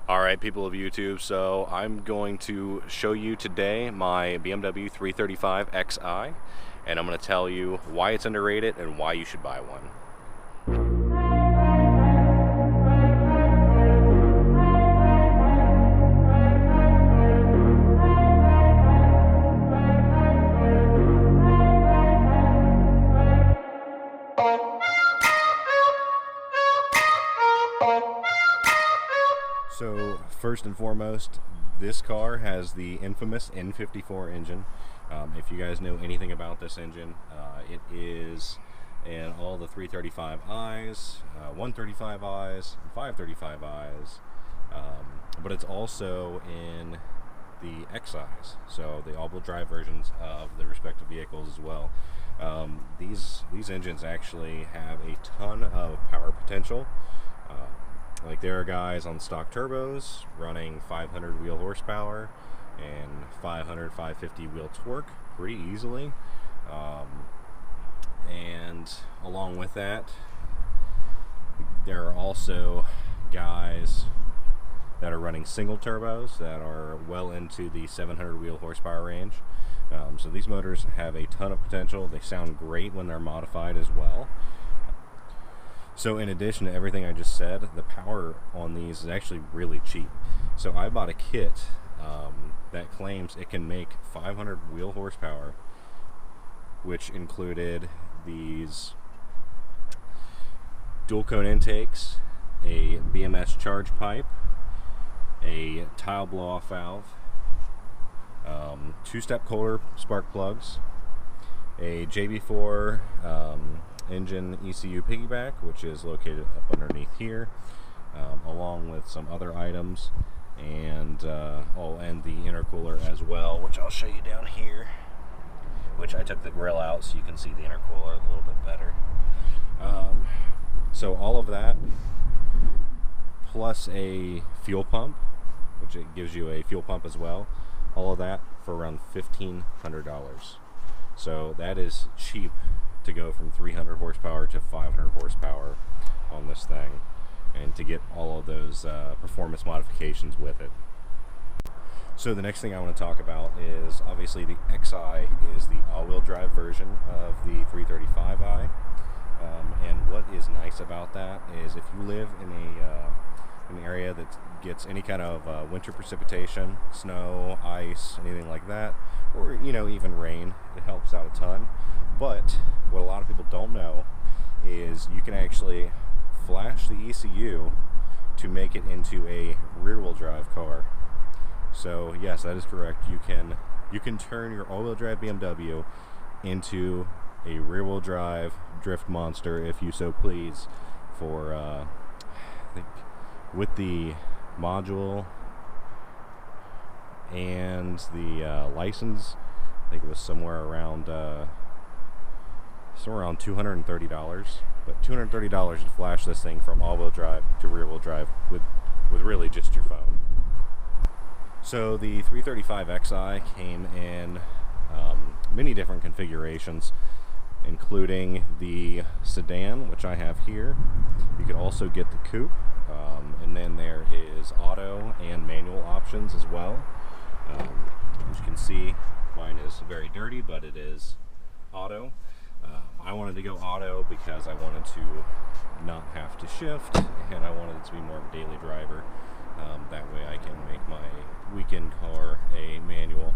Alright, people of YouTube, so I'm going to show you today my BMW 335 Xi, and I'm going to tell you why it's underrated and why you should buy one. So first and foremost, this car has the infamous N54 engine. If you guys know anything about this engine, it is in all the 335i's, 135i's, 535i's, but it's also in the Xi's, so the all-wheel drive versions of the respective vehicles as well. These engines actually have a ton of power potential. Like there are guys on stock turbos running 500 wheel horsepower and 550 wheel torque pretty easily. And along with that, there are also guys that are running single turbos that are well into the 700 wheel horsepower range. So these motors have a ton of potential. They sound great when they're modified as well. So in addition to everything I just said, the power on these is actually really cheap. So I bought a kit that claims it can make 500 wheel horsepower, which included these dual cone intakes, a BMS charge pipe, a tile blow-off valve, two-step Kohler spark plugs, a JB4 engine ECU piggyback, which is located up underneath here, along with some other items, and and the intercooler as well, which I'll show you down here, which I took the grill out so you can see the intercooler a little bit better. So all of that plus a fuel pump, which it gives you a fuel pump as well, all of that for around $1,500. So that is cheap to go from 300 horsepower to 500 horsepower on this thing, and to get all of those performance modifications with it. So the next thing I want to talk about is obviously the Xi is the all-wheel drive version of the 335i, and what is nice about that is if you live in an area that gets any kind of winter precipitation, snow, ice, anything like that, or even rain, it helps out a ton. But what a lot of people don't know is you can actually flash the ECU to make it into a rear-wheel drive car. So yes, that is correct. You can turn your all-wheel drive BMW into a rear-wheel drive drift monster if you so please. For I think with the module and the license, I think it was somewhere around $230, but $230 to flash this thing from all-wheel drive to rear-wheel drive with really just your phone. So the 335 Xi came in many different configurations, including the sedan, which I have here. You could also get the coupe, and then there is auto and manual options as well. As you can see, mine is very dirty, but it is auto. I wanted to go auto because I wanted to not have to shift, and I wanted it to be more of a daily driver. That way I can make my weekend car a manual.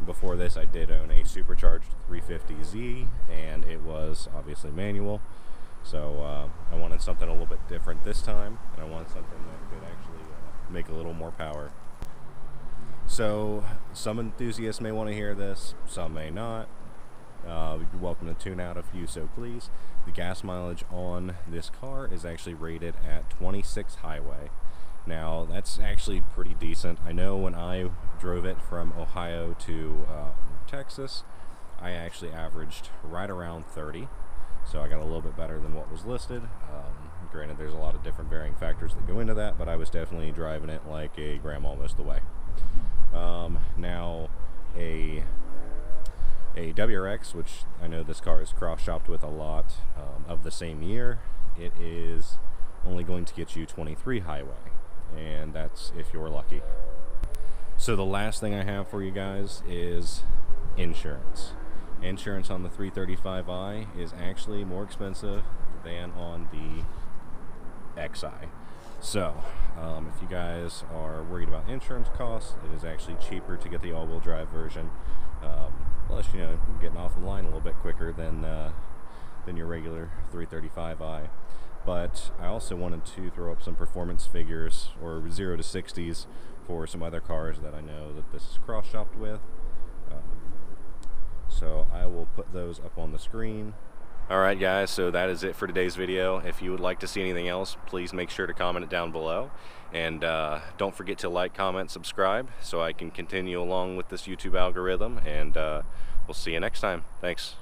Before this, I did own a supercharged 350Z, and it was obviously manual. So I wanted something a little bit different this time, and I wanted something that could actually make a little more power. So some enthusiasts may want to hear this, some may not. You're welcome to tune out if you so please. The gas mileage on this car is actually rated at 26 highway. Now that's actually pretty decent. I know when I drove it from Ohio to Texas, I actually averaged right around 30, so I got a little bit better than what was listed. Granted, there's a lot of different varying factors that go into that, but I was definitely driving it like a grandma most of the way. Now a WRX, which I know this car is cross-shopped with a lot of the same year, it is only going to get you 23 highway. and that's if you're lucky. So the last thing I have for you guys is insurance. Insurance on the 335i is actually more expensive than on the XI. So if you guys are worried about insurance costs, it is actually cheaper to get the all-wheel drive version. Plus, you know, you're getting off the line a little bit quicker than your regular 335i. But I also wanted to throw up some performance figures, or 0 to 60s, for some other cars that I know that this is cross-shopped with. So I will put those up on the screen. Alright guys, so that is it for today's video. If you would like to see anything else, please make sure to comment it down below. And don't forget to like, comment, subscribe so I can continue along with this YouTube algorithm. And we'll see you next time. Thanks.